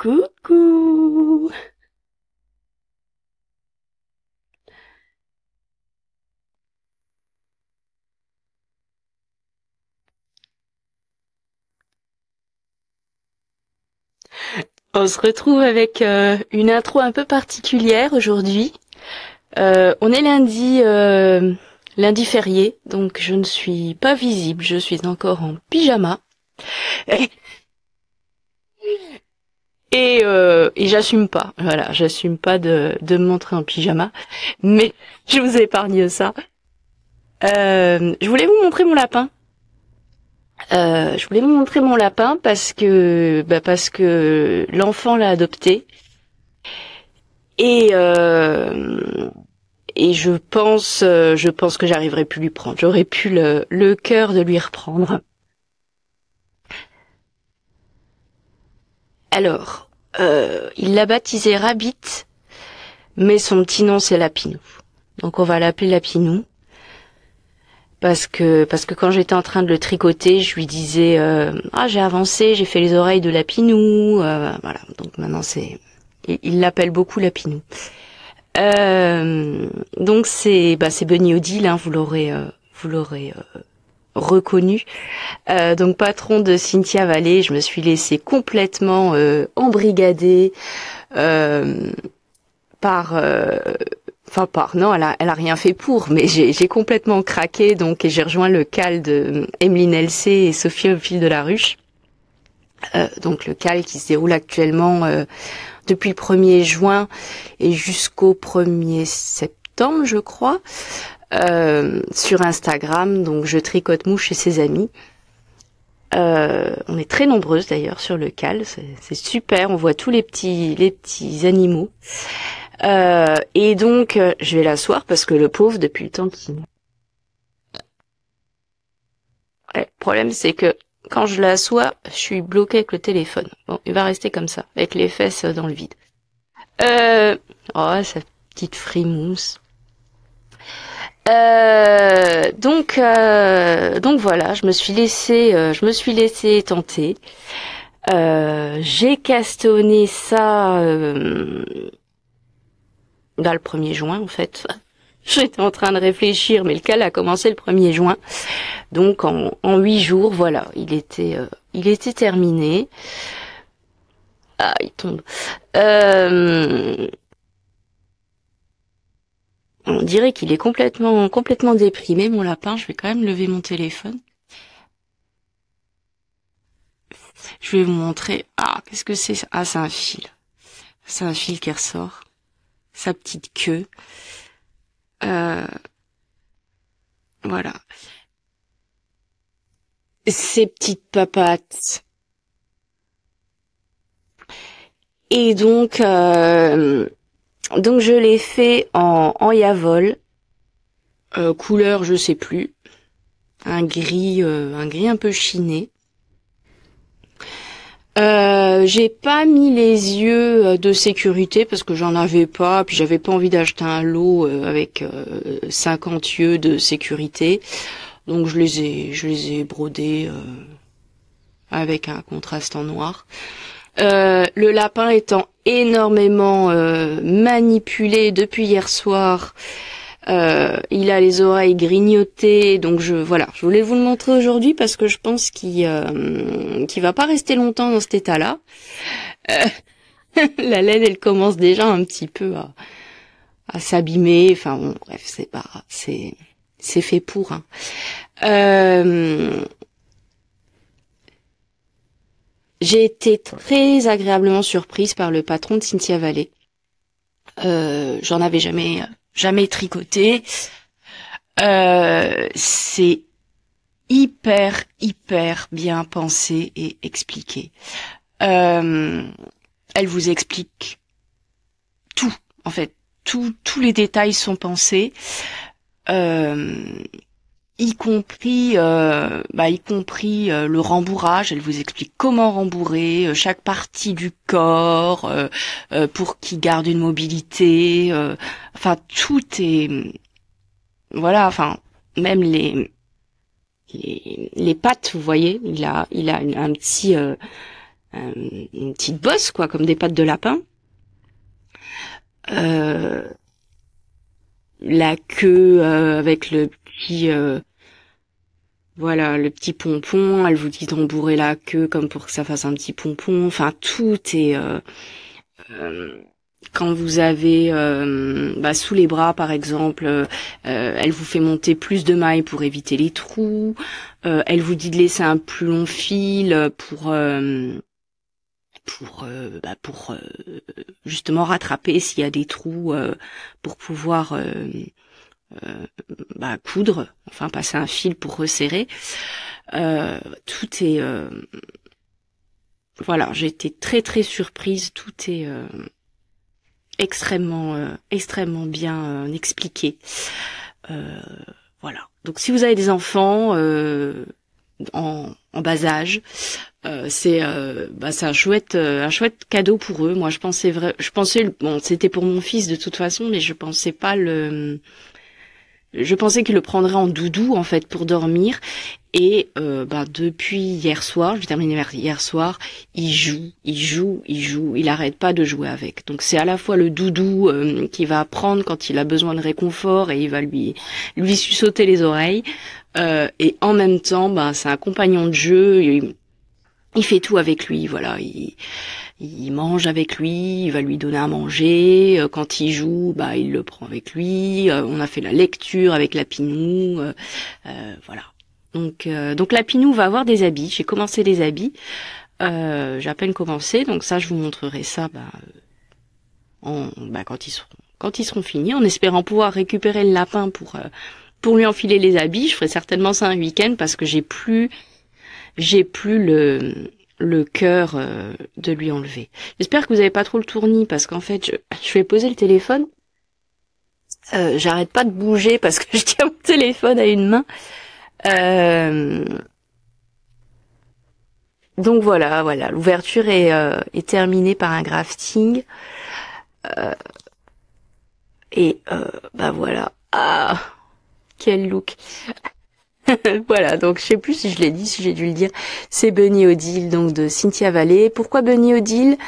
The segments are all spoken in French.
Coucou! On se retrouve avec une intro un peu particulière aujourd'hui. On est lundi férié, donc je ne suis pas visible, je suis encore en pyjama. Et j'assume pas, voilà, j'assume pas de me montrer en pyjama, mais je vous épargne ça. Je voulais vous montrer mon lapin. Je voulais vous montrer mon lapin parce que l'enfant l'a adopté et euh, et je pense que j'arriverai plus lui prendre. J'aurais plus le cœur de lui reprendre. Alors, il l'a baptisé Rabbit, mais son petit nom c'est Lapinou. Donc on va l'appeler Lapinou. Parce que quand j'étais en train de le tricoter, je lui disais ah j'ai avancé, j'ai fait les oreilles de Lapinou, voilà. Donc maintenant il l'appelle beaucoup Lapinou. Donc c'est Bunny Odile, hein, vous l'aurez reconnu. Donc patron de Cynthia Vallée, je me suis laissée complètement embrigader par non, elle a rien fait pour, mais j'ai complètement craqué, donc, et j'ai rejoint le CAL de Emeline LC et Sophie au fil de la ruche. Donc le CAL qui se déroule actuellement depuis le 1er juin et jusqu'au 1er septembre, je crois, sur Instagram. Donc je tricote mouche et ses amis. On est très nombreuses d'ailleurs sur le CAL, c'est super, on voit tous les petits animaux. Et donc, je vais l'asseoir parce que le pauvre, depuis le temps qu'il... Ouais, le problème, c'est que quand je l'assois, je suis bloquée avec le téléphone. Bon, il va rester comme ça, avec les fesses dans le vide. Euh... Oh, sa petite frimousse. Donc voilà, je me suis laissée tenter. J'ai castonné ça le 1er juin en fait. J'étais en train de réfléchir, mais le cal a commencé le 1er juin. Donc en 8 jours, voilà, il était terminé. Ah, il tombe. On dirait qu'il est complètement déprimé, mon lapin. Je vais quand même lever mon téléphone. Je vais vous montrer. Ah, qu'est-ce que c'est? Ah, c'est un fil. C'est un fil qui ressort. Sa petite queue. Voilà. Ses petites papates. Et donc je l'ai fait en Yavol. Couleur, je sais plus. Un gris un peu chiné. J'ai pas mis les yeux de sécurité parce que j'en avais pas, puis j'avais pas envie d'acheter un lot avec 50 yeux de sécurité. Donc je les ai brodés avec un contraste en noir. Le lapin étant énormément manipulé depuis hier soir, il a les oreilles grignotées, donc je voulais vous le montrer aujourd'hui parce que je pense qu'il va pas rester longtemps dans cet état-là. Euh, la laine, elle commence déjà un petit peu à s'abîmer. Enfin bon, bref, c'est fait pour. Hein. J'ai été très agréablement surprise par le patron de Cynthia Vallée. J'en avais jamais tricoté. C'est hyper bien pensé et expliqué. Elle vous explique tout, en fait. Tous les détails sont pensés. Y compris le rembourrage. Elle vous explique comment rembourrer chaque partie du corps pour qu'il garde une mobilité. Enfin, tout est voilà. Enfin, même les pattes, vous voyez, il a un petit une petite bosse, quoi, comme des pattes de lapin. La queue avec le petit voilà, le petit pompon. Elle vous dit d'embourer la queue comme pour que ça fasse un petit pompon. Enfin, tout est quand vous avez sous les bras par exemple, elle vous fait monter plus de mailles pour éviter les trous. Elle vous dit de laisser un plus long fil pour justement rattraper s'il y a des trous pour pouvoir coudre, enfin passer un fil pour resserrer. Tout est voilà, j'ai été très très surprise. Tout est extrêmement bien expliqué. Voilà. Donc si vous avez des enfants en bas âge, c'est un chouette cadeau pour eux. Moi je pensais bon, c'était pour mon fils de toute façon, mais je pensais qu'il le prendrait en doudou en fait pour dormir. Et depuis hier soir, j'ai terminé hier soir, il joue, il arrête pas de jouer avec. Donc c'est à la fois le doudou qu'il va prendre quand il a besoin de réconfort et il va lui sucer les oreilles, et en même temps c'est un compagnon de jeu. Il fait tout avec lui, voilà. Il mange avec lui, il va lui donner à manger. Quand il joue, il le prend avec lui. On a fait la lecture avec Lapinou, voilà. Donc Lapinou va avoir des habits. J'ai commencé les habits. J'ai à peine commencé, donc ça je vous montrerai ça quand ils seront finis, en espérant pouvoir récupérer le lapin pour lui enfiler les habits. Je ferai certainement ça un week-end parce que j'ai plus le cœur de lui enlever. J'espère que vous avez pas trop le tournis parce qu'en fait je vais poser le téléphone. J'arrête pas de bouger parce que je tiens mon téléphone à une main. Donc voilà, l'ouverture est terminée par un grafting. Voilà. Ah, quel look. Voilà, donc je sais plus si je l'ai dit, si j'ai dû le dire. C'est Bunny Odile, donc de Cynthia Vallée. Pourquoi Bunny Odile?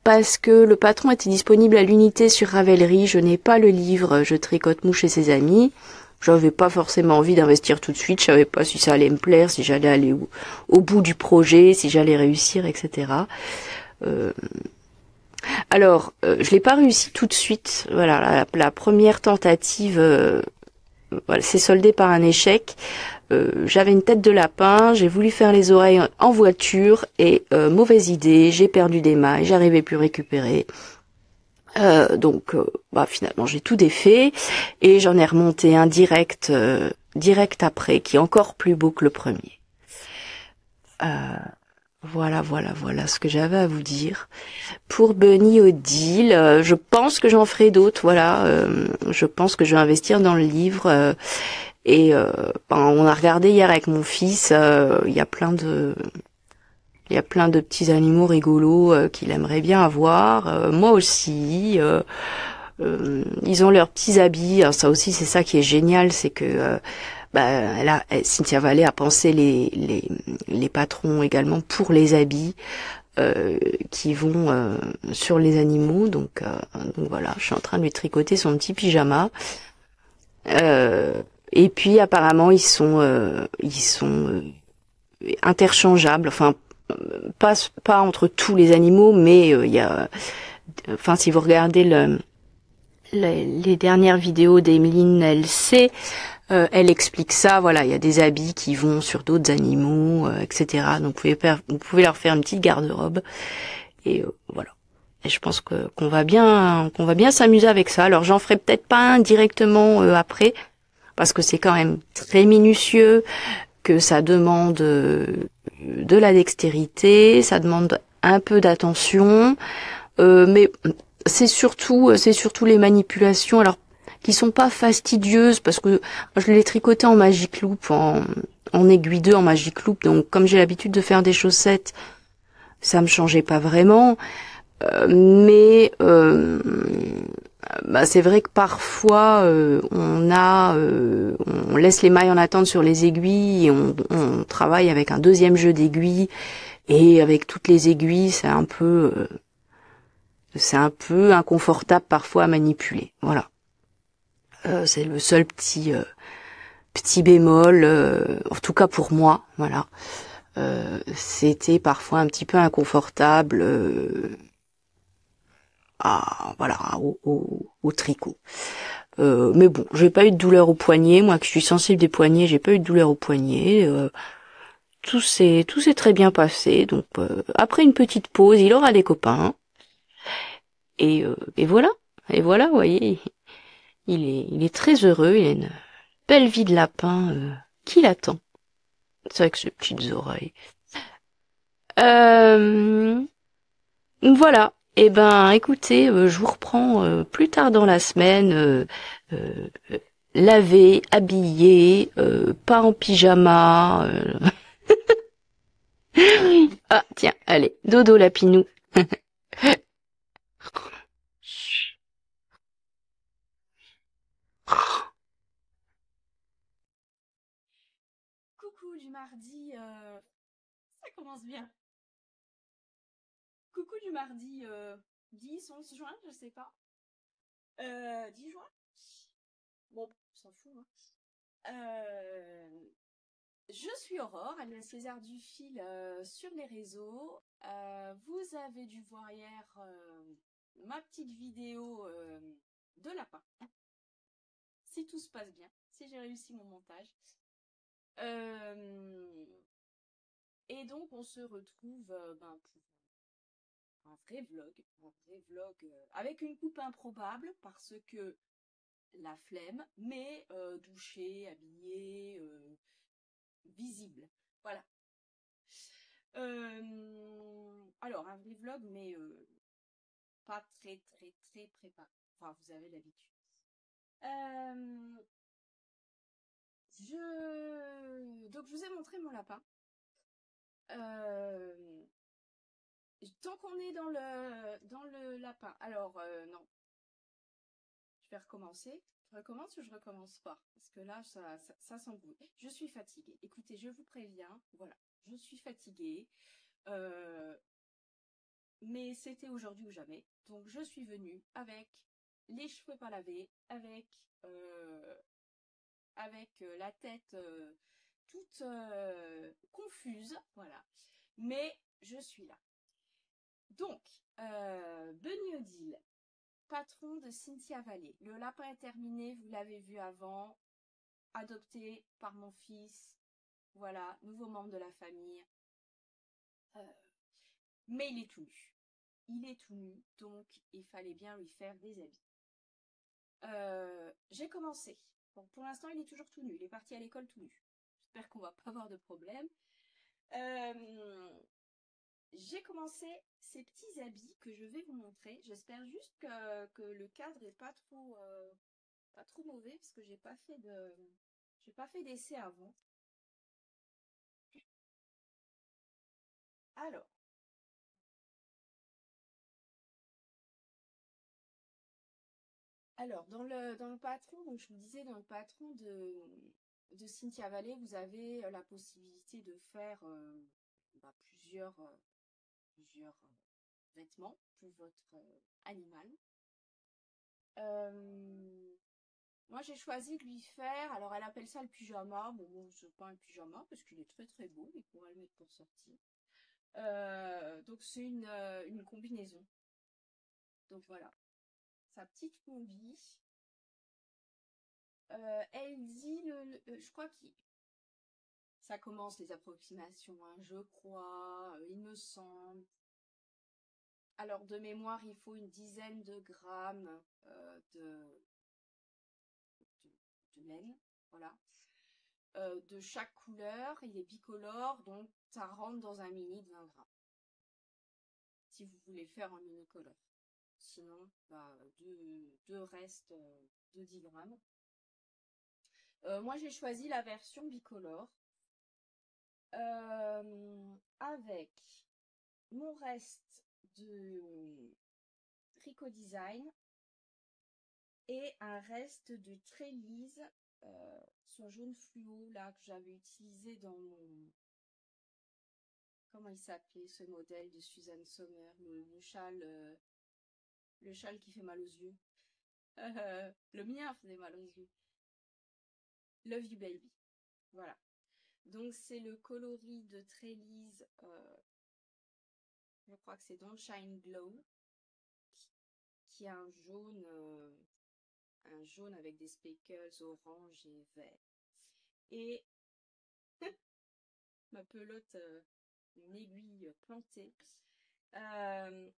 Parce que le patron était disponible à l'unité sur Ravelry. Je n'ai pas le livre Je tricote mouche et ses amis. J'avais pas forcément envie d'investir tout de suite. Je savais pas si ça allait me plaire, si j'allais aller au bout du projet, si j'allais réussir, etc. Alors, je l'ai pas réussi tout de suite. Voilà, la première tentative s'est soldée par un échec. J'avais une tête de lapin, j'ai voulu faire les oreilles en voiture et mauvaise idée, j'ai perdu des mailles, j'arrivais plus à récupérer. Finalement j'ai tout défait et j'en ai remonté un direct après qui est encore plus beau que le premier. Voilà ce que j'avais à vous dire. Pour Bunny Odile, je pense que j'en ferai d'autres, voilà. Je pense que je vais investir dans le livre. On a regardé hier avec mon fils, il y a plein de petits animaux rigolos qu'il aimerait bien avoir. Moi aussi. Ils ont leurs petits habits. Alors ça aussi, c'est ça qui est génial, c'est que Cynthia Vallée a pensé les patrons également pour les habits qui vont sur les animaux. Donc voilà, je suis en train de lui tricoter son petit pyjama. Et puis apparemment ils sont interchangeables, enfin pas entre tous les animaux, mais il y a, enfin si vous regardez les dernières vidéos d'Emeline LC, elle explique ça. Voilà, il y a des habits qui vont sur d'autres animaux, etc. Donc vous pouvez leur faire une petite garde-robe et voilà. Et je pense qu'on va bien s'amuser avec ça. Alors j'en ferai peut-être pas un directement après, parce que c'est quand même très minutieux, que ça demande de la dextérité, ça demande un peu d'attention, mais c'est surtout les manipulations, alors qui sont pas fastidieuses, parce que je l'ai tricoté en Magic Loop, en aiguille 2 en Magic Loop, donc comme j'ai l'habitude de faire des chaussettes, ça me changeait pas vraiment. Mais c'est vrai que parfois on laisse les mailles en attente sur les aiguilles et on travaille avec un deuxième jeu d'aiguilles Et avec toutes les aiguilles, c'est un peu inconfortable parfois à manipuler. Voilà. C'est le seul petit bémol, en tout cas pour moi, voilà. C'était parfois un petit peu inconfortable au tricot. Mais bon, j'ai pas eu de douleur au poignet. Moi qui suis sensible des poignets, j'ai pas eu de douleur au poignet. Tout s'est très bien passé. Donc après une petite pause, il aura des copains. Et voilà. Et voilà, vous voyez, il est très heureux. Il a une belle vie de lapin qui l'attend. C'est avec ses petites oreilles. Euh, voilà. Eh ben, écoutez, je vous reprends plus tard dans la semaine. Euh, lavé, habillé, pas en pyjama. Ah, tiens, allez, dodo lapinou. Coucou du mardi, ça commence bien. Coucou du mardi 10, 11 juin, je sais pas. 10 juin? Bon, on s'en fout, hein. Je suis Aurore, alias César du Fil sur les réseaux. Vous avez dû voir hier ma petite vidéo de lapin. Si tout se passe bien, si j'ai réussi mon montage. Euh, et donc on se retrouve pour un vrai vlog avec une coupe improbable parce que la flemme, mais douché, habillé, visible. Voilà. Alors un vrai vlog, mais pas très très très préparé. Enfin, vous avez l'habitude. Euh, donc je vous ai montré mon lapin. Euh, Tant qu'on est dans le lapin. Alors non, je vais recommencer. Je recommence ou je recommence pas? Parce que là, ça s'embrouille. Je suis fatiguée. Écoutez, je vous préviens. Voilà, je suis fatiguée. Euh, mais c'était aujourd'hui ou jamais. Donc je suis venue avec les cheveux pas lavés, euh, avec la tête toute confuse. Voilà. Mais je suis là. Donc, Bunny Odile, patron de Cynthia Valley. Le lapin est terminé, vous l'avez vu avant, adopté par mon fils. Voilà, nouveau membre de la famille. Euh, mais il est tout nu. Il est tout nu, donc il fallait bien lui faire des habits. J'ai commencé. Bon, pour l'instant, il est toujours tout nu. Il est parti à l'école tout nu. J'espère qu'on va pas avoir de problème. Euh, j'ai commencé ces petits habits que je vais vous montrer. J'espère juste que le cadre est pas trop mauvais parce que j'ai pas fait d'essai avant. Alors, dans le patron, donc je vous disais dans le patron de Cynthia Valley, vous avez la possibilité de faire plusieurs vêtements pour votre animal. Euh, Moi, j'ai choisi de lui faire, alors elle appelle ça le pyjama. Bon, c'est pas un pyjama parce qu'il est très très beau, il pourra le mettre pour sortir. Donc c'est une combinaison. Donc voilà, sa petite combi. Elle dit, je crois que ça commence les approximations, hein, je crois, il me semble. Alors de mémoire, il faut une dizaine de grammes de laine, voilà. De chaque couleur, il est bicolore, donc ça rentre dans un mini de 20 grammes. Si vous voulez faire en unicolore. Sinon, deux restes de 10 grammes. Moi, j'ai choisi la version bicolore. Avec mon reste de Tricot Design et un reste de Trélise sur jaune fluo là que j'avais utilisé comment il s'appelait ce modèle de Suzanne Sommer, le châle qui fait mal aux yeux. Le mien faisait mal aux yeux. Love You Baby. Voilà. Donc c'est le coloris de Trélise, je crois que c'est Don't Shine Glow, qui a un jaune avec des speckles orange et vert. Et ma pelote, une aiguille plantée.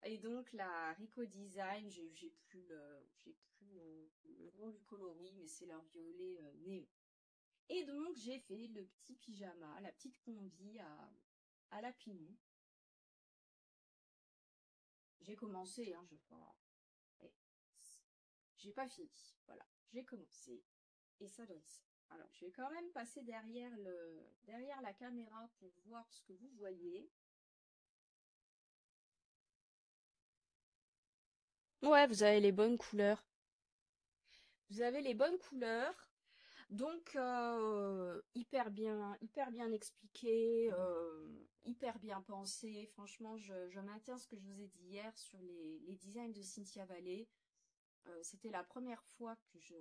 Et donc la Rico Design, j'ai plus le nom du coloris, mais c'est leur violet néon. Et donc j'ai fait le petit pyjama, la petite combi à la Pinou. J'ai commencé, hein, j'ai pas fini. Voilà, j'ai commencé et ça donne ça. Alors je vais quand même passer derrière la caméra pour voir ce que vous voyez. Ouais, vous avez les bonnes couleurs. Vous avez les bonnes couleurs. Donc hyper bien expliqué, hyper bien pensé. Franchement, je maintiens ce que je vous ai dit hier sur les designs de Cynthia Vallée. C'était la première fois que je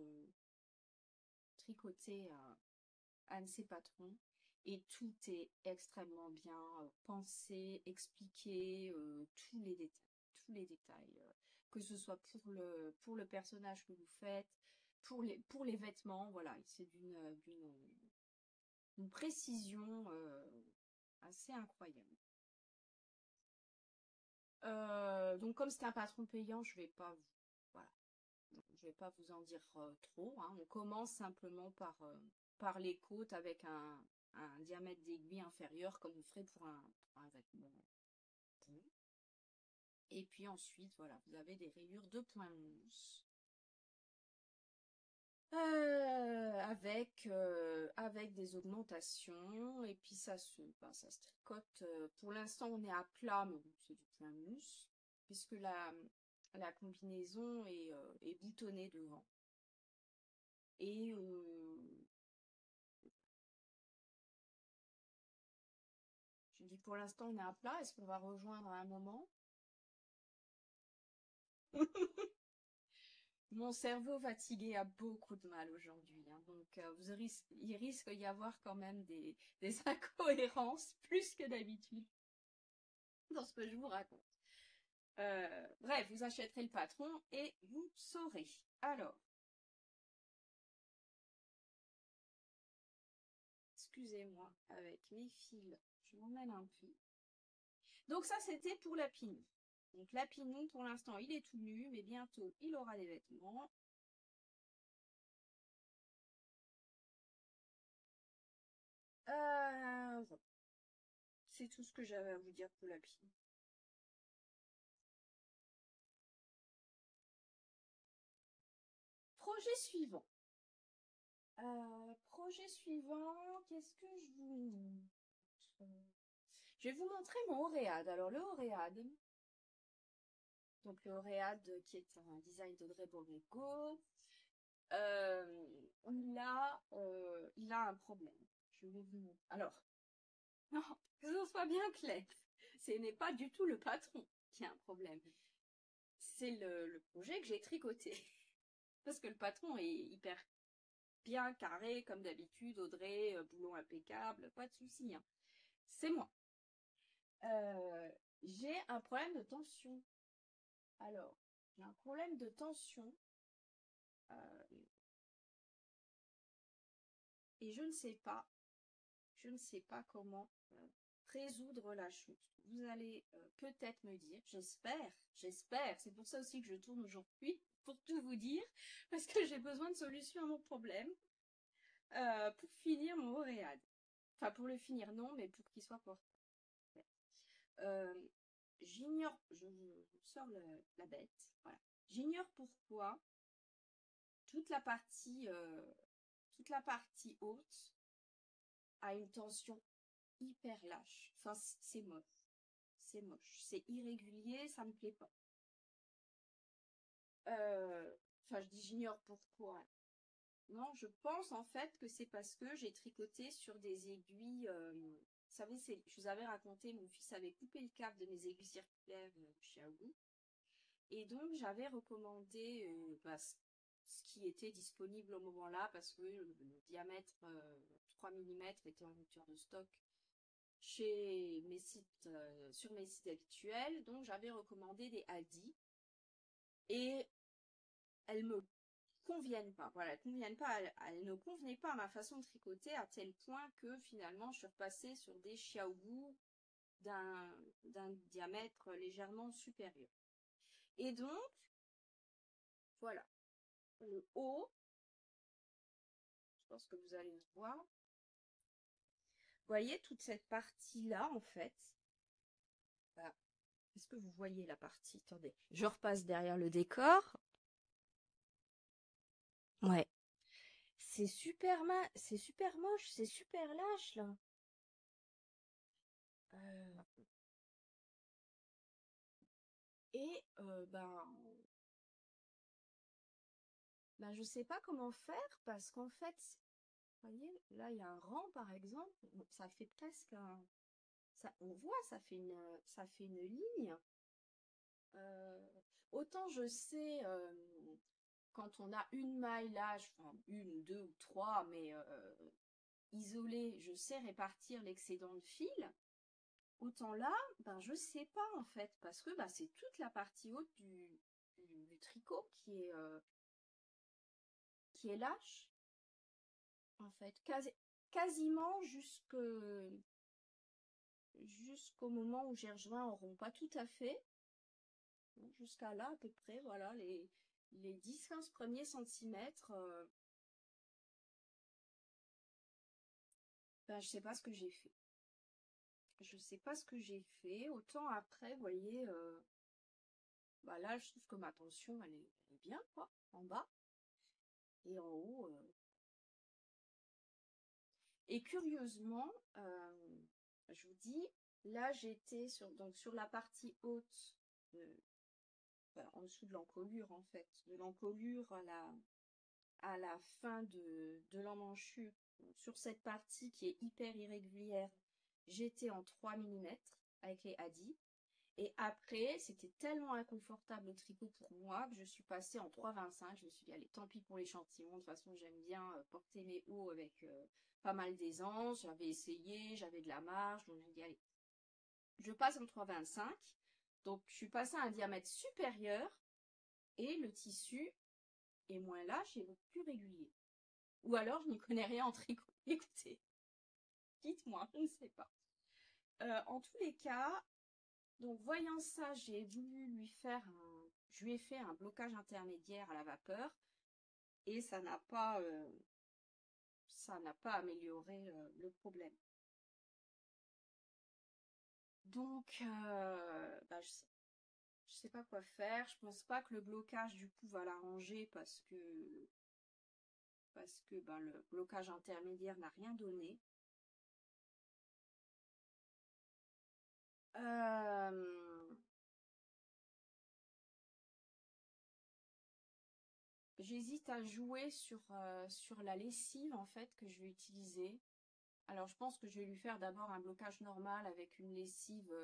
tricotais un de ses patrons. Et tout est extrêmement bien pensé, expliqué, tous les détails. Tous les détails. Que ce soit pour le personnage que vous faites, pour les vêtements, voilà, c'est d'une précision assez incroyable. Donc comme c'était un patron payant, je vais pas vous en dire trop, hein. On commence simplement par les côtes avec un diamètre d'aiguille inférieur comme on ferait pour un vêtement. Et puis ensuite, voilà, vous avez des rayures de point mousse. Avec des augmentations, et puis ça se tricote. Pour l'instant, on est à plat, mais bon, c'est du point mousse, puisque la combinaison est boutonnée devant. Et je dis pour l'instant, on est à plat. Est-ce qu'on va rejoindre à un moment? Mon cerveau fatigué a beaucoup de mal aujourd'hui, hein, donc il risque d'y avoir quand même des incohérences plus que d'habitude dans ce que je vous raconte. Bref, vous achèterez le patron et vous saurez. Alors, excusez-moi, avec mes fils, je m'emmène un peu. Donc ça, c'était pour la Pinou. Donc la Pinou, pour l'instant, il est tout nu, mais bientôt, il aura des vêtements. Voilà. C'est tout ce que j'avais à vous dire pour la Pinou. Projet suivant. Qu'est-ce que je vous montre? Je vais vous montrer mon Oréade. Alors le Oréade, donc le Oréade qui est un design d'Audrey Borrego, il a un problème. Je vais vous montrer. Alors, non, que ce soit bien clair, ce n'est pas du tout le patron qui a un problème. C'est le projet que j'ai tricoté. Parce que le patron est hyper bien carré, comme d'habitude, Audrey, boulot impeccable, pas de souci, hein. C'est moi. J'ai un problème de tension. Alors, j'ai un problème de tension. Et je ne sais pas comment résoudre la chose. Vous allez peut-être me dire, j'espère, c'est pour ça aussi que je tourne aujourd'hui, pour tout vous dire, parce que j'ai besoin de solutions à mon problème, pour finir mon Oréade. Enfin, pour le finir, non, mais pour qu'il soit porté. J'ignore, je sors la bête, voilà. J'ignore pourquoi toute la partie haute a une tension hyper lâche. Enfin, c'est moche. C'est moche. C'est irrégulier, ça me plaît pas. Enfin, je dis j'ignore pourquoi. Non, je pense en fait que c'est parce que j'ai tricoté sur des aiguilles savez, je vous avais raconté, mon fils avait coupé le câble de mes aiguilles circulaires chez Aoudou. Et donc, j'avais recommandé ce qui était disponible au moment-là parce que le diamètre 3 mm était en rupture de stock chez mes sites, sur mes sites habituels. Donc, j'avais recommandé des Aldi et elles me conviennent pas. Voilà, elles conviennent pas. Elles ne convenaient pas à ma façon de tricoter à tel point que finalement, je suis repassée sur des Xiaobu d'un diamètre légèrement supérieur. Et donc, voilà, le haut, je pense que vous allez le voir. Vous voyez toute cette partie-là, en fait. Voilà. Est-ce que vous voyez la partie? Attendez, je repasse derrière le décor. Ouais. C'est super moche, c'est super lâche, là. Et, je sais pas comment faire parce qu'en fait, vous voyez, là, il y a un rang, par exemple. Ça fait presque un... on voit, ça fait une ligne. Autant je sais, quand on a une maille là, enfin, une, deux ou trois, mais isolée, je sais répartir l'excédent de fil. Autant là, je sais pas en fait, parce que c'est toute la partie haute du tricot qui est lâche, en fait, quasiment jusqu'au moment où j'ai rejoint en rond, pas tout à fait, jusqu'à là à peu près, voilà, les 10-15 premiers centimètres, je sais pas ce que j'ai fait. Je sais pas ce que j'ai fait, autant après, vous voyez, là, je trouve que ma tension, elle est bien, quoi, en bas, et en haut, et curieusement, je vous dis, là, j'étais sur la partie haute, en dessous de l'encolure, en fait, de l'encolure à la fin de l'emmanchure, sur cette partie qui est hyper irrégulière, j'étais en 3 mm avec les Hadi. Et après, c'était tellement inconfortable le tricot pour moi que je suis passée en 3,25. Je me suis dit, allez, tant pis pour l'échantillon. De toute façon, j'aime bien porter mes hauts avec pas mal d'aisance. J'avais essayé, j'avais de la marge. Donc, j'ai dit, allez, je passe en 3,25. Donc, je suis passée à un diamètre supérieur et le tissu est moins lâche et plus régulier. Ou alors, je n'y connais rien en tricot. Écoutez, dites-moi, je ne sais pas. En tous les cas, donc voyant ça, j'ai voulu je lui ai fait un blocage intermédiaire à la vapeur et ça n'a pas amélioré le problème. Donc, je sais pas quoi faire. Je pense pas que le blocage du coup va l'arranger parce que le blocage intermédiaire n'a rien donné. J'hésite à jouer sur la lessive en fait que je vais utiliser. Alors je pense que je vais lui faire d'abord un blocage normal avec une lessive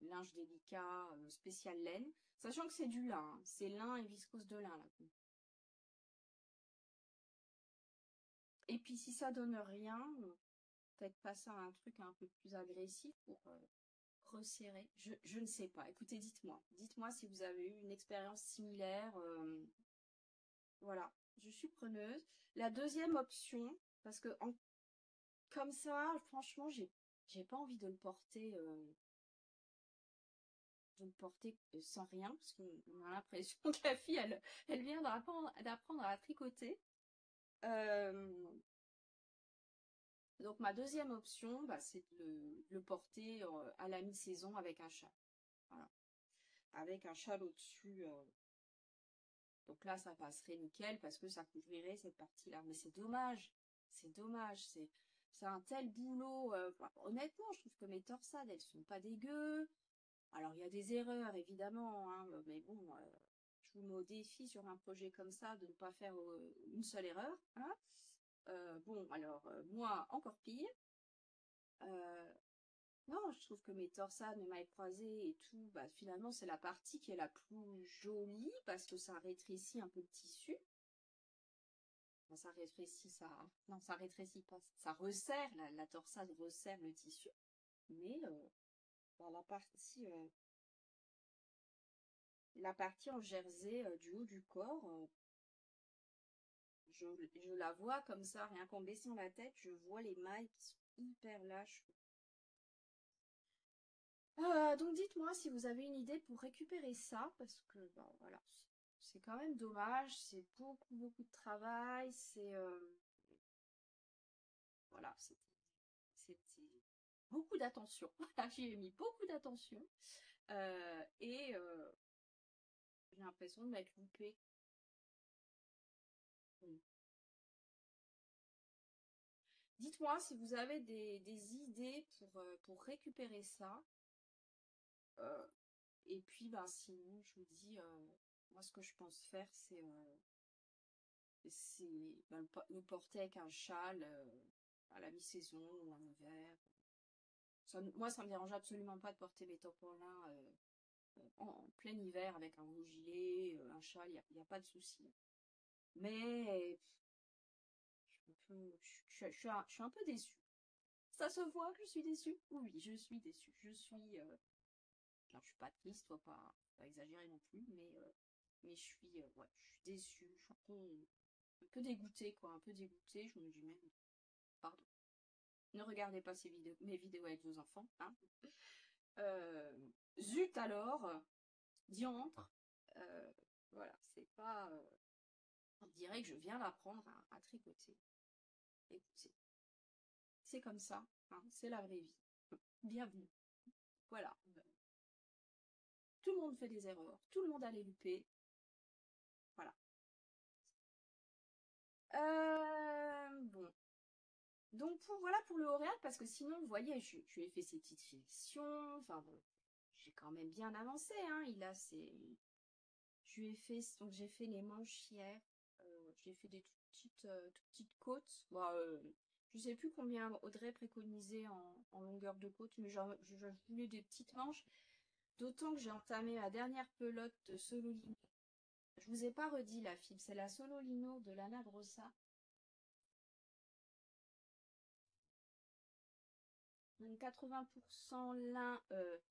linge délicat spécial laine, sachant que c'est du lin, hein. C'est lin et viscose de lin là. Et puis si ça donne rien, peut-être passer à un truc un peu plus agressif pour resserrer. Je ne sais pas. Écoutez, dites-moi si vous avez eu une expérience similaire. Voilà, je suis preneuse. La deuxième option, parce que comme ça, franchement, j'ai pas envie de le porter sans rien, parce qu'on a l'impression que la fille, elle vient d'apprendre à tricoter. Donc ma deuxième option, c'est de le porter à la mi-saison avec un châle. Voilà. Avec un châle au-dessus. Donc là, ça passerait nickel parce que ça couvrirait cette partie-là. Mais c'est dommage. C'est dommage. C'est un tel boulot. Honnêtement, je trouve que mes torsades, elles sont pas dégueu. Alors, il y a des erreurs, évidemment, hein, mais bon, je vous mets au défi sur un projet comme ça de ne pas faire une seule erreur. Hein. Bon, alors, moi, encore pire. Non, je trouve que mes torsades, mes mailles croisées et tout, bah, finalement, c'est la partie qui est la plus jolie parce que ça rétrécit un peu le tissu. Enfin, ça rétrécit, ça... Non, ça rétrécit pas. Ça resserre, la torsade resserre le tissu. Mais bah, la partie en jersey du haut du corps, je la vois comme ça, rien qu'en baissant la tête, je vois les mailles qui sont hyper lâches. Donc dites-moi si vous avez une idée pour récupérer ça, parce que bon, voilà, c'est quand même dommage, c'est beaucoup de travail, c'est voilà, c'était beaucoup d'attention. J'y ai mis beaucoup d'attention et j'ai l'impression de m'être loupée. Bon. Dites-moi si vous avez des idées pour récupérer ça. Euh, et puis, bah, sinon, je vous dis, moi, ce que je pense faire, c'est bah, le porter avec un châle à la mi-saison ou en hiver. Moi, ça me dérange absolument pas de porter mes tampons-là en plein hiver avec un gros gilet, un châle, il n'y a pas de souci. Mais je suis un peu déçue. Ça se voit que je suis déçue? Oui, je suis déçue. Alors, je suis pas triste, pas exagérer non plus, mais ouais, je suis déçue. Je suis un peu dégoûtée, quoi. Un peu dégoûtée. Je me dis même, pardon. Ne regardez pas mes vidéos avec vos enfants, hein. Zut alors, diantre. Euh, voilà, c'est pas. On dirait que je viens d'apprendre à tricoter. Écoutez, c'est comme ça, hein, c'est la vraie vie. Bienvenue. Voilà. Tout le monde fait des erreurs, tout le monde a les loupés. Voilà. Bon. Donc voilà pour le L'Oréal, parce que sinon, vous voyez, je lui ai fait ces petites finitions. Enfin bon, j'ai quand même bien avancé, hein. Je lui ai fait, donc j'ai fait les manches hier. J'ai fait des toutes petites côtes. Bon, je sais plus combien Audrey préconisait en longueur de côte, mais je voulais des petites manches. D'autant que j'ai entamé ma dernière pelote de Sololino. Je vous ai pas redit la fibre, c'est la Sololino de Lana Grossa. Donc 80% lin,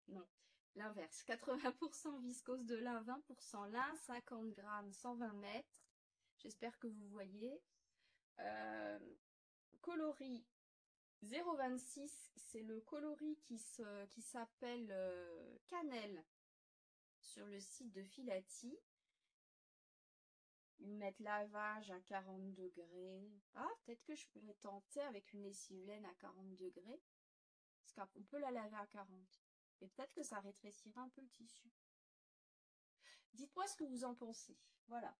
non, l'inverse. 80% viscose de lin, 20% lin, 50 grammes, 120 mètres. J'espère que vous voyez. Euh, Coloris 0,26, c'est le coloris qui s'appelle Cannelle sur le site de Filati. Ils mettent lavage à 40 degrés. Ah, peut-être que je pourrais tenter avec une lessive-laine à 40 degrés. Parce qu'on peut la laver à 40. Et peut-être que ça rétrécira un peu le tissu. Dites-moi ce que vous en pensez. Voilà.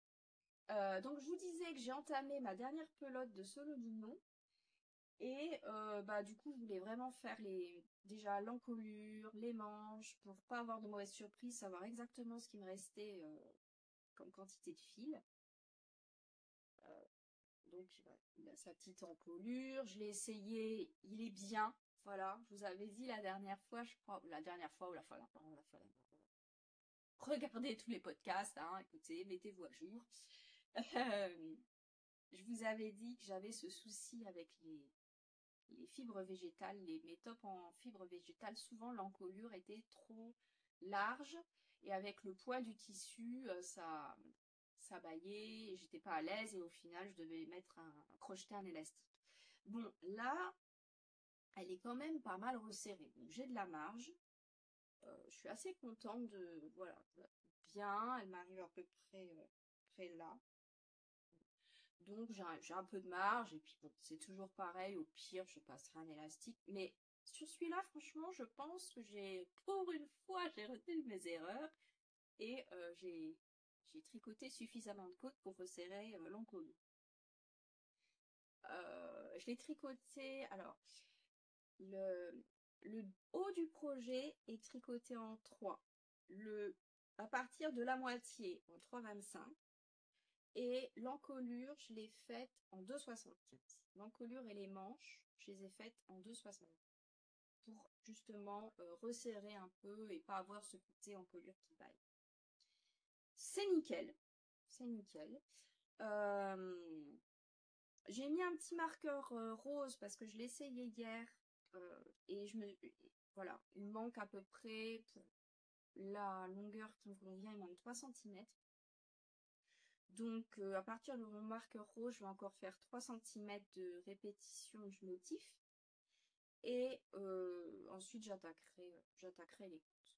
Donc je vous disais que j'ai entamé ma dernière pelote de Sololino. Et bah du coup, je voulais vraiment faire déjà l'encolure, les manches, pour pas avoir de mauvaises surprises, savoir exactement ce qui me restait comme quantité de fil. Donc il a sa petite encolure, je l'ai essayé, il est bien. Voilà, je vous avais dit la dernière fois, je crois, la dernière fois ou la fois d'avant, regardez tous les podcasts, hein, écoutez, mettez-vous à jour. Je vous avais dit que j'avais ce souci avec les fibres végétales, mes tops en fibres végétales, souvent l'encolure était trop large et avec le poids du tissu, ça baillait et j'étais pas à l'aise et au final je devais crocheter un élastique. Bon, là, elle est quand même pas mal resserrée, donc j'ai de la marge. Je suis assez contente voilà, bien, elle m'arrive à peu près là. Donc j'ai un peu de marge et puis bon, c'est toujours pareil, au pire je passerai un élastique. Mais sur celui-là, franchement, je pense que pour une fois, j'ai retenu mes erreurs et j'ai tricoté suffisamment de côtes pour resserrer l'encolure. Je l'ai tricoté, alors le haut du projet est tricoté en 3. À partir de la moitié en 3,25. Et l'encolure, je l'ai faite en 2,75. L'encolure et les manches, je les ai faites en 2,75. Pour justement resserrer un peu et pas avoir ce côté encolure qui vaille. C'est nickel. C'est nickel. J'ai mis un petit marqueur rose parce que je l'ai essayé hier. Et voilà, il manque à peu près pour la longueur qui me convient, il manque 3 cm. Donc à partir de mon marqueur rose, je vais encore faire 3 cm de répétition du motif. Et ensuite j'attaquerai les comptes.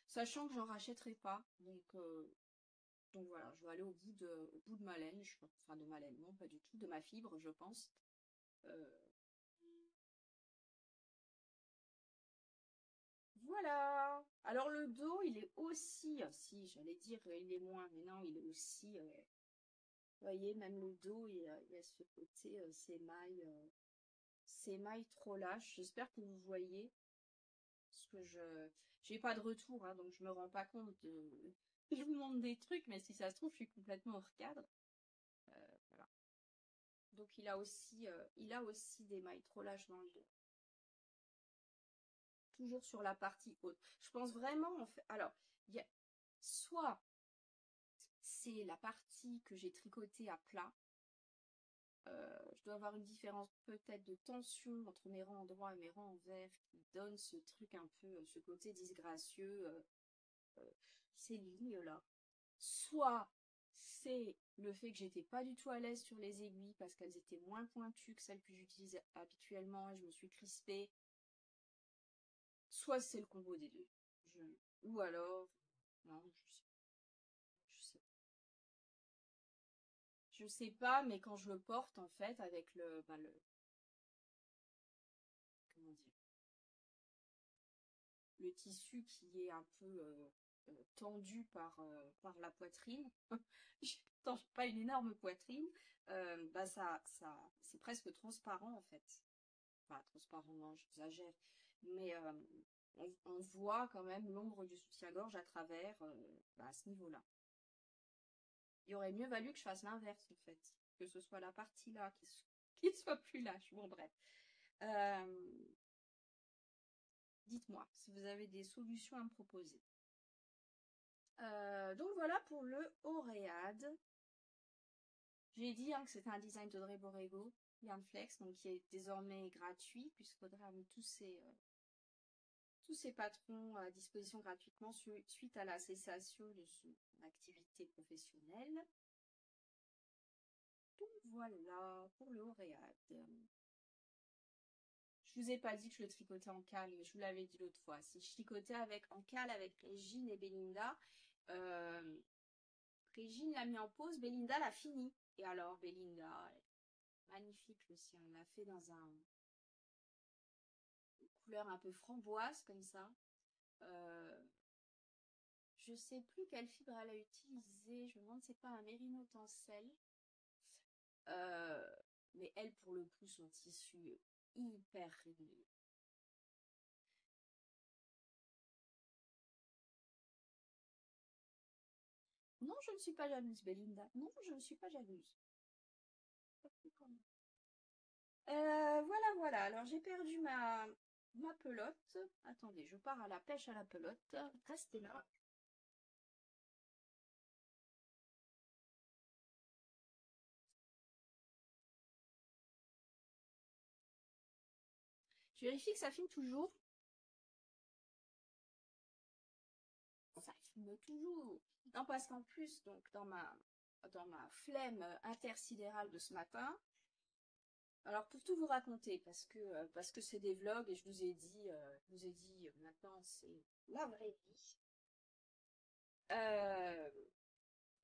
Sachant que j'en rachèterai pas. Donc voilà, je vais aller au bout de ma laine. Enfin de ma laine, non pas du tout, de ma fibre je pense. Voilà. Alors le dos, il est aussi, si j'allais dire il est moins, mais non, il est aussi, vous voyez, même le dos, il y a ce côté, ces mailles trop lâches. J'espère que vous voyez, parce que j'ai pas de retour, hein, donc je me rends pas compte de... Je vous montre des trucs, mais si ça se trouve, je suis complètement hors cadre. Voilà. Donc il a aussi des mailles trop lâches dans le dos. Toujours sur la partie haute. Je pense vraiment, en fait, alors, il y a soit c'est la partie que j'ai tricotée à plat. Je dois avoir une différence peut-être de tension entre mes rangs en droit et mes rangs en vert qui donne ce truc un peu, ce côté disgracieux, ces lignes là. Soit c'est le fait que j'étais pas du tout à l'aise sur les aiguilles parce qu'elles étaient moins pointues que celles que j'utilise habituellement et je me suis crispée. Soit c'est le combo des deux. Ou alors, non, je sais pas, mais quand je le porte en fait avec comment dire, le tissu qui est un peu tendu par la poitrine, j'ai pas une énorme poitrine, c'est presque transparent en fait. Enfin, transparent, non, j'exagère, mais on voit quand même l'ombre du soutien-gorge à travers à ce niveau-là. Il aurait mieux valu que je fasse l'inverse en fait, que ce soit la partie là qui soit plus lâche. Bon bref. Dites-moi si vous avez des solutions à me proposer. Donc voilà pour le Oréade. J'ai dit que c'était un design d'Audrey Borrego, Yarnflex, donc qui est désormais gratuit, puisqu'Audrey a mis tous ses patrons à disposition gratuitement suite à la cessation de son activité professionnelle. Donc voilà pour le Oréade. Je vous ai pas dit que je le tricotais en cale, mais je vous l'avais dit l'autre fois. Si je tricotais en cale avec Régine et Belinda, Régine l'a mis en pause, Belinda l'a fini. Et alors Belinda, magnifique le sien, elle l'a fait dans une couleur un peu framboise comme ça. Je sais plus quelle fibre elle a utilisé, je me demande si c'est pas un mérino tencel. Mais elle, pour le coup, son tissu est hyper régulier. Non, je ne suis pas jalouse, Belinda. Non, je ne suis pas jalouse. Voilà. Alors, j'ai perdu ma pelote. Attendez, je pars à la pêche à la pelote. Restez là. Je vérifie que ça filme toujours. Ça filme toujours. Non, parce qu'en plus, donc, dans ma flemme intersidérale de ce matin, alors pour tout vous raconter, parce que c'est des vlogs et je vous ai dit maintenant c'est la vraie vie.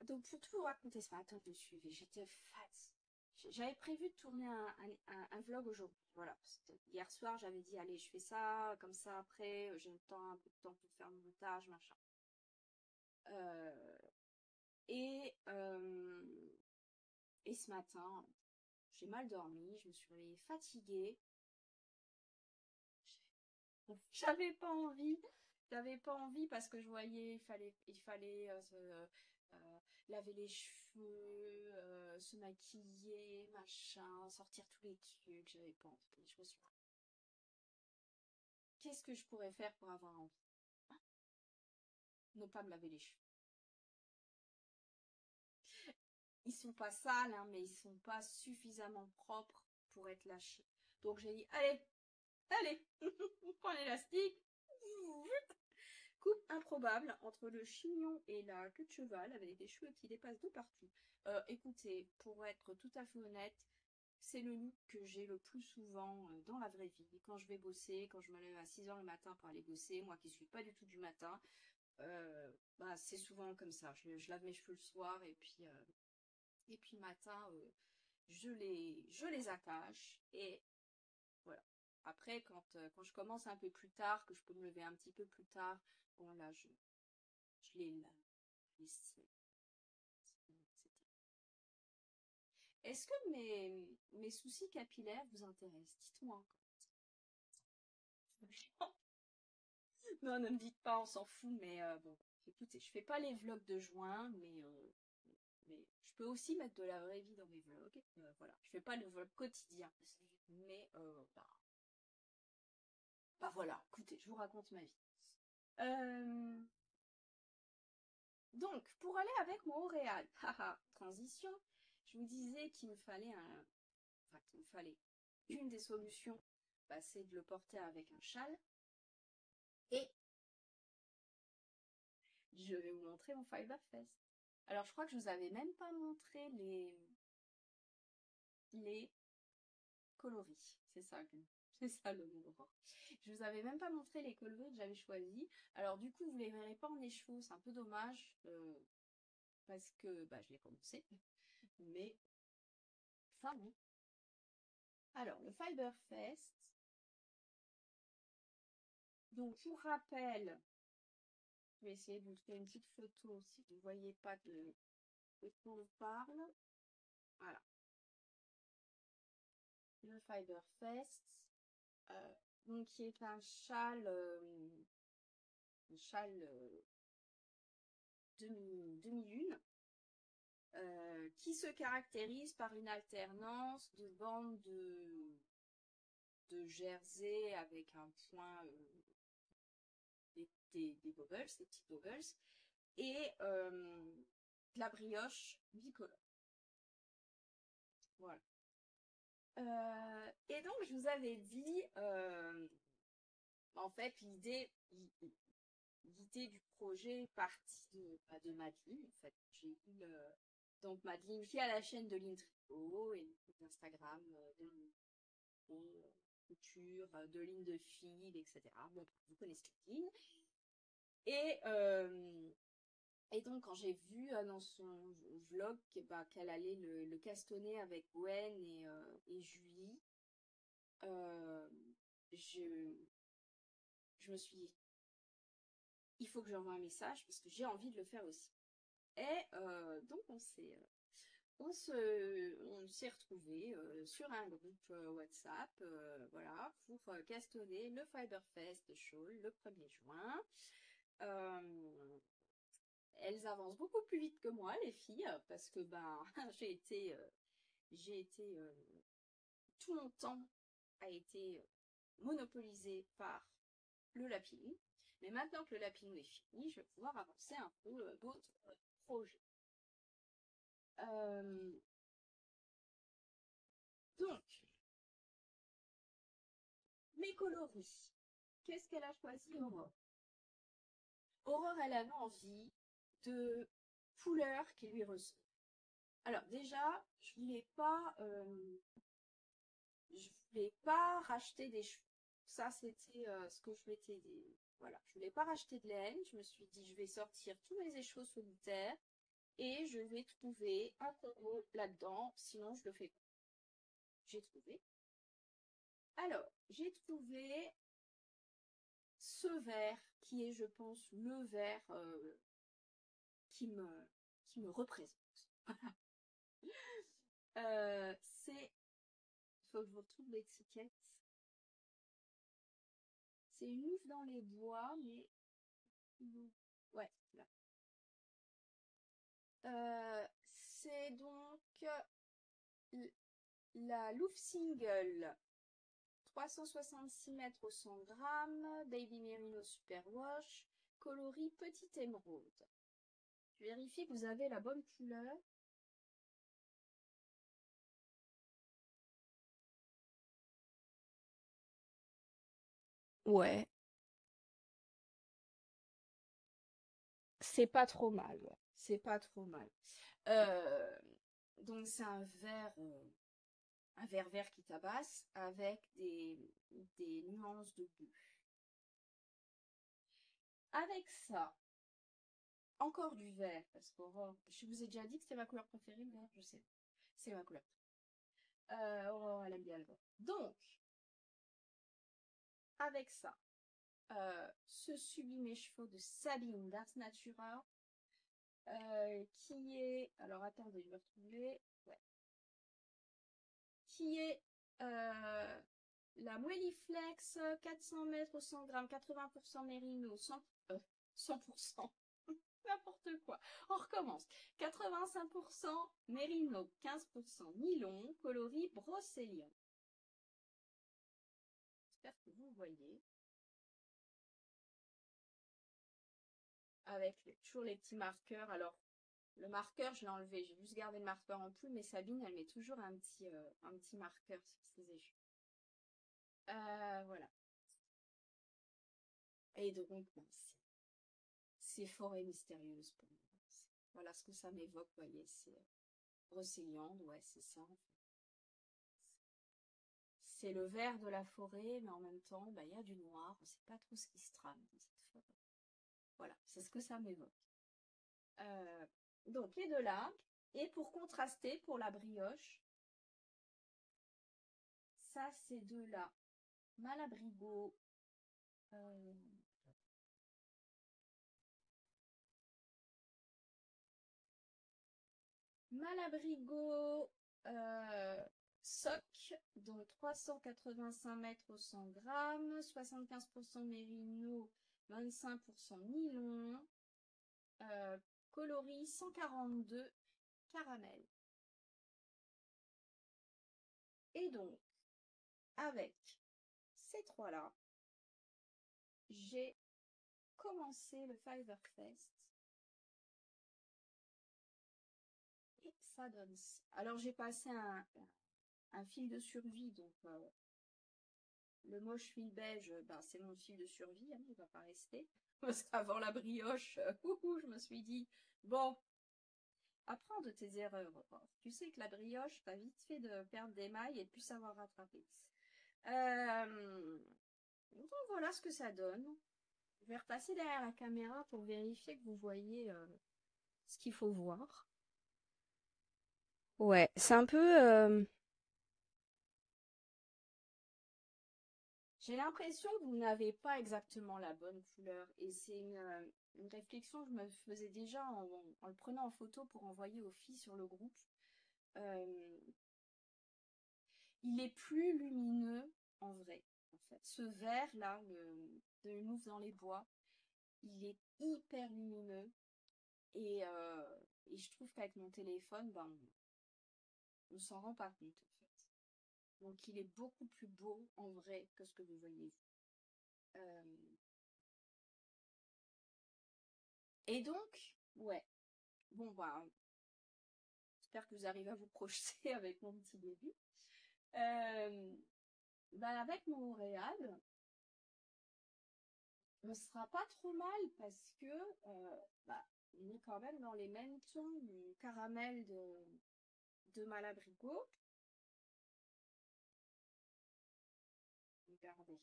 Donc pour tout vous raconter ce matin, j'étais fatiguée. J'avais prévu de tourner un vlog aujourd'hui. Voilà, hier soir j'avais dit allez je fais ça, comme ça après j'ai un peu de temps pour faire le montage, machin. Et ce matin, j'ai mal dormi, je me suis réveillée fatiguée. J'avais pas envie. J'avais pas envie parce que je voyais, il fallait laver les cheveux, cheveux, se maquiller, machin, sortir tous les trucs, j'avais pas envie. Je me suis dit, qu'est-ce que je pourrais faire pour avoir envie? Ne pas me laver les cheveux. Ils sont pas sales, hein, mais ils sont pas suffisamment propres pour être lâchés. Donc j'ai dit, allez, on prend l'élastique. Coupe improbable entre le chignon et la queue de cheval avec des cheveux qui dépassent de partout. Écoutez, pour être tout à fait honnête, c'est le look que j'ai le plus souvent dans la vraie vie. Quand je vais bosser, quand je me lève à 6 h le matin pour aller bosser, moi qui suis pas du tout du matin, bah, c'est souvent comme ça. Je lave mes cheveux le soir et puis le matin, je les attache et voilà. Après, quand je commence un peu plus tard, que je peux me lever un petit peu plus tard, bon là, je les lave, etc. Est-ce que mes soucis capillaires vous intéressent? Dites-moi. Non, ne me dites pas, on s'en fout, mais bon, écoutez, je fais pas les vlogs de juin, mais je peux aussi mettre de la vraie vie dans mes vlogs. Voilà, je fais pas le vlog quotidien, mais bah voilà, écoutez, je vous raconte ma vie. Donc, pour aller avec mon Auréal, haha, transition, je vous disais qu'il me fallait une des solutions, bah, c'est de le porter avec un châle. Et je vais vous montrer mon Fiber Fest. Alors, je crois que je vous avais même pas montré les coloris. C'est ça le mot. Je vous avais même pas montré les coloris que j'avais choisis. Alors, du coup, vous les verrez pas en écheveau, c'est un peu dommage, parce que bah, je l'ai commencé. Mais, enfin bon. Alors, le Fiber Fest. Donc, pour rappel, je vais essayer de vous faire une petite photo si vous ne voyez pas de quoi on parle. Voilà. Le Fiber Fest. Donc, qui est un châle, demi-lune, qui se caractérise par une alternance de bandes de jersey avec un point, des bubbles, des petits bubbles, et de la brioche bicolore. Voilà. Et donc, je vous avais dit, en fait, l'idée du projet partie de Madeleine. En fait, j'ai eu donc Madeleine qui a la chaîne de Line Tricot et d'Instagram de couture, de lignes de fil, etc. Bon, vous connaissez Line. Et donc, quand j'ai vu dans son vlog qu'elle allait le castonner avec Gwen et Julie, je me suis dit, il faut que j'envoie un message parce que j'ai envie de le faire aussi. Et donc, on s'est retrouvés sur un groupe WhatsApp, voilà, pour castonner le Fiberfest Shawl le 1er juin. Elles avancent beaucoup plus vite que moi, les filles, parce que ben j'ai été tout mon temps a été monopolisé par le lapinou. Mais maintenant que le lapinou est fini, je vais pouvoir avancer un peu d'autres projets. Donc, mes coloris. Qu'est-ce qu'elle a choisi, Aurore? Aurore, elle avait envie de couleurs qui lui ressemblent. Alors déjà, je voulais pas racheter des cheveux. Ça, c'était ce que je m'étais dit. Voilà, je voulais pas racheter de laine. Je me suis dit, je vais sortir tous mes échos solitaires et je vais trouver un combo là-dedans. Sinon, je le fais pas. J'ai trouvé. Alors, j'ai trouvé ce vert qui est, je pense, le vert qui me représente. C'est, il faut que je retrouve l'étiquette. C'est une ouf dans les bois, mais ouais, là. c'est donc la Louvre Single 366 mètres au 100 grammes, Baby Merino Superwash, coloris Petit Émeraude. Je vérifie que vous avez la bonne couleur. Ouais. C'est pas trop mal, ouais. C'est pas trop mal. Donc c'est un vert qui tabasse avec des nuances de bleu. Avec ça, encore du vert, parce qu'Aurore, je vous ai déjà dit que c'était ma couleur préférée, le vert, je sais. C'est ma couleur. Aurore, elle aime bien le vert. Donc, avec ça, ce Sublime Chevaux de Sabine d'Ars Natura, qui est, alors attendez, je vais retrouver, ouais, qui est la Mueliflex 400 mètres au 100 grammes, 80% mérino, 100%, n'importe quoi. On recommence. 85% mérino, 15% nylon, coloris brocéliande. J'espère que vous voyez. Avec toujours les petits marqueurs. Alors, le marqueur, je l'ai enlevé. J'ai juste gardé le marqueur en plus, mais Sabine, elle met toujours un petit marqueur sur ses échos. Voilà. Et donc, bon, c'est forêt mystérieuse pour moi. Voilà ce que ça m'évoque, vous voyez, c'est brocéliande, ouais, c'est ça en fait. C'est le vert de la forêt, mais en même temps, bah, y a du noir, on ne sait pas trop ce qui se trame dans cette forêt. Voilà, c'est ce que ça m'évoque. Donc les deux là, et pour contraster, pour la brioche, ça c'est deux là, Malabrigo, Malabrigo Soc, donc 385 mètres au 100 grammes, 75% mérino, 25% nylon, coloris 142 caramel. Et donc, avec ces trois-là, j'ai commencé le Fiverfest. Et ça donne ça. Alors, j'ai passé un fil de survie, donc le moche fil beige, ben, c'est mon fil de survie, hein, il ne va pas rester. Parce qu'avant la brioche, je me suis dit, bon, apprends de tes erreurs. Tu sais que la brioche, t'as vite fait de perdre des mailles et de plus savoir rattraper. Donc voilà ce que ça donne. Je vais repasser derrière la caméra pour vérifier que vous voyez ce qu'il faut voir. Ouais, c'est un peu... J'ai l'impression que vous n'avez pas exactement la bonne couleur. Et c'est une réflexion que je me faisais déjà en le prenant en photo pour envoyer aux filles sur le groupe. Il est plus lumineux en vrai. En fait. Ce vert là, de Louvre dans les bois, il est hyper lumineux. Et je trouve qu'avec mon téléphone, ben, on s'en rend pas compte en fait. Donc il est beaucoup plus beau en vrai que ce que vous voyez. Et donc, ouais. Bon, bah, j'espère que vous arrivez à vous projeter avec mon petit début. Bah, avec mon Montréal, on sera pas trop mal parce que bah, on est quand même dans les mêmes tons du caramel de Malabrigo. Regardez.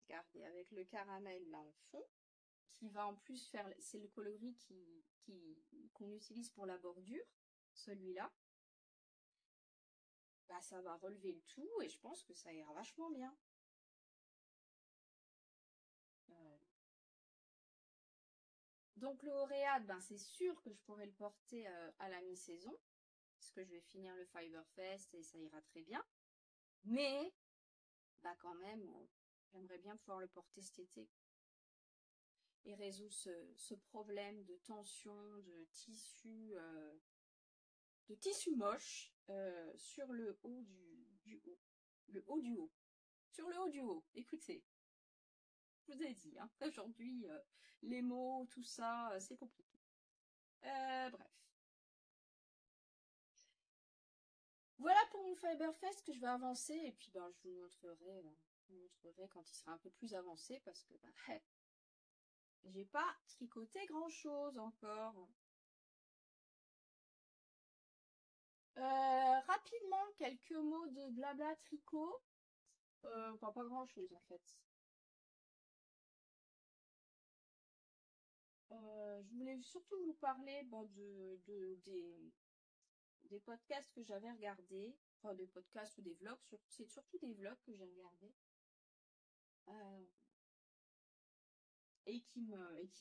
Regardez, avec le caramel là en fond, qui va en plus faire, c'est le coloris qu'on utilise pour la bordure, celui-là. Bah, ça va relever le tout et je pense que ça ira vachement bien. Donc le Oréad, ben, c'est sûr que je pourrais le porter à la mi-saison, parce que je vais finir le Fiverfest et ça ira très bien. Mais, bah quand même, j'aimerais bien pouvoir le porter cet été. et résoudre ce problème de tension, de tissu moche sur le haut du haut. Le haut du haut. Sur le haut du haut. Écoutez, je vous ai dit, hein, aujourd'hui, les mots, tout ça, c'est compliqué. Bref. Voilà pour mon Fiberfest que je vais avancer et puis ben, je vous montrerai quand il sera un peu plus avancé parce que ben, j'ai pas tricoté grand chose encore. Rapidement, quelques mots de blabla tricot. Enfin, pas grand chose en fait. Je voulais surtout vous parler bon, des podcasts que j'avais regardés. Enfin, des podcasts ou des vlogs. C'est surtout des vlogs que j'ai regardés. Et qui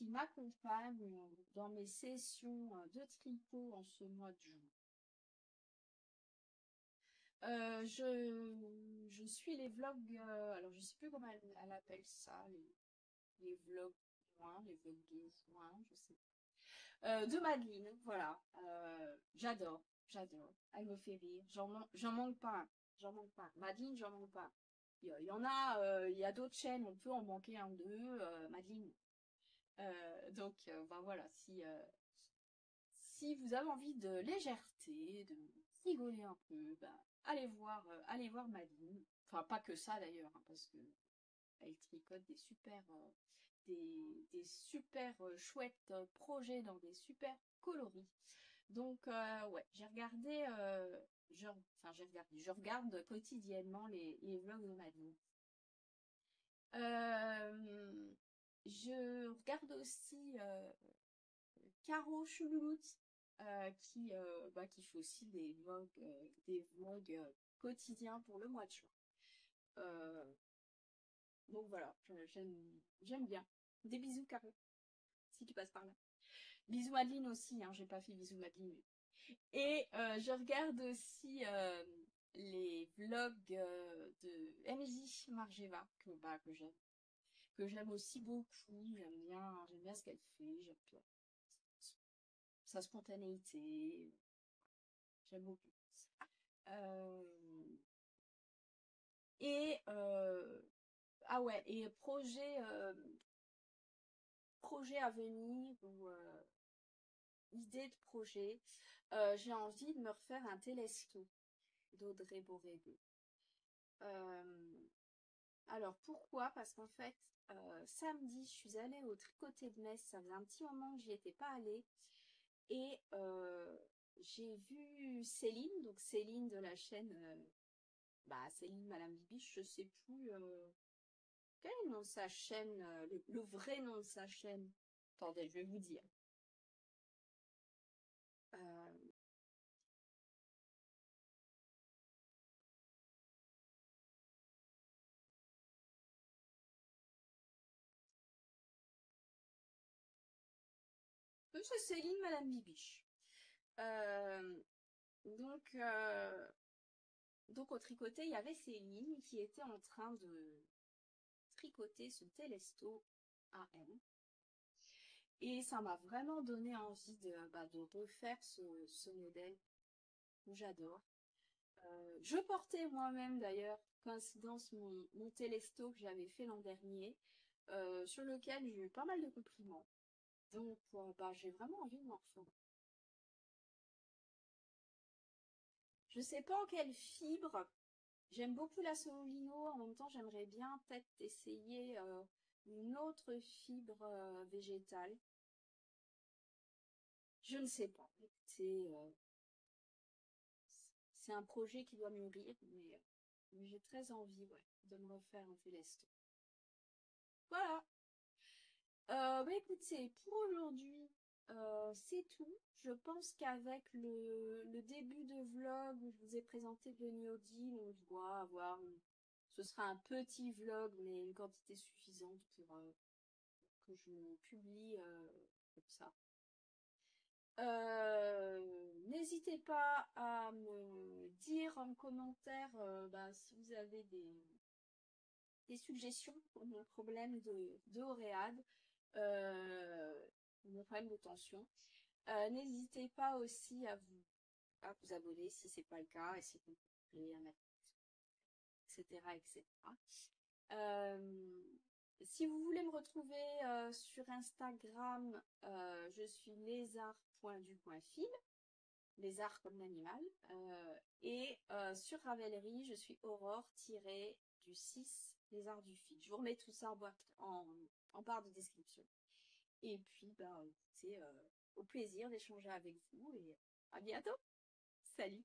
m'accompagnent dans mes sessions de tricot en ce mois de juin. Je suis les vlogs, alors je sais plus comment elle appelle ça, les vlogs juin, les vlogs de juin, je sais pas. De Madeleine, voilà. J'adore. Elle me fait rire. J'en manque pas un. J'en manque pas. Madeleine, j'en manque pas. Il y en a, il y a d'autres chaînes, on peut en manquer un ou deux. Madeleine. Donc, ben voilà, si vous avez envie de légèreté, de rigoler un peu, ben, allez voir Madeleine. Enfin, pas que ça d'ailleurs, hein, parce que elle tricote des super chouettes projets dans des super coloris. Donc, ouais, je regarde quotidiennement les vlogs de Madeleine. Je regarde aussi Caro Choulouloute qui fait aussi des vlogs quotidiens pour le mois de juin. Donc voilà, j'aime bien. Des bisous Caro, si tu passes par là. Bisous Adeline aussi, hein, j'ai pas fait bisous Adeline. Et je regarde aussi les vlogs de MJ Margeva que j'aime aussi beaucoup. J'aime bien ce qu'elle fait, j'aime bien sa spontanéité. J'aime beaucoup. Et ah ouais, et projet à venir ou idée de projet, j'ai envie de me refaire un Télesto d'Audrey Borrego. Alors pourquoi? Parce qu'en fait, samedi, je suis allée au Tricoté de Metz, ça faisait un petit moment que j'y étais pas allée, et j'ai vu Céline, donc Céline de la chaîne, Céline Madame Bibiche, je sais plus quel est le nom de sa chaîne, le vrai nom de sa chaîne. Attendez, je vais vous dire. C'est Céline Madame Bibiche. Euh, donc, euh, donc au tricoté, il y avait Céline qui était en train de tricoter ce Télesto AM. Et ça m'a vraiment donné envie de refaire ce modèle que j'adore. Je portais moi-même d'ailleurs, coïncidence, mon Télesto que j'avais fait l'an dernier, sur lequel j'ai eu pas mal de compliments. Donc j'ai vraiment envie de m'en refaire. Je sais pas en quelle fibre. J'aime beaucoup la Solino, en même temps j'aimerais bien peut-être essayer une autre fibre végétale. Je ne sais pas. C'est un projet qui doit mûrir, mais j'ai très envie de me refaire un Télesto. Voilà. Écoutez, pour aujourd'hui, c'est tout. Je pense qu'avec le début de vlog où je vous ai présenté le Neodile, on doit avoir ce sera un petit vlog, mais une quantité suffisante pour que je publie comme ça. N'hésitez pas à me dire en commentaire si vous avez des suggestions pour mon problème de Oréade. Mon problème de tension. N'hésitez pas aussi à vous abonner si c'est pas le cas et si vous voulez à mettre, etc., etc. Si vous voulez me retrouver sur Instagram, je suis lézard.du.fil, lézard comme l'animal, et sur Ravelry, je suis aurore-du6 lézard du fil. Je vous remets tout ça en barre de description. Et puis, c'est au plaisir d'échanger avec vous et à bientôt. Salut!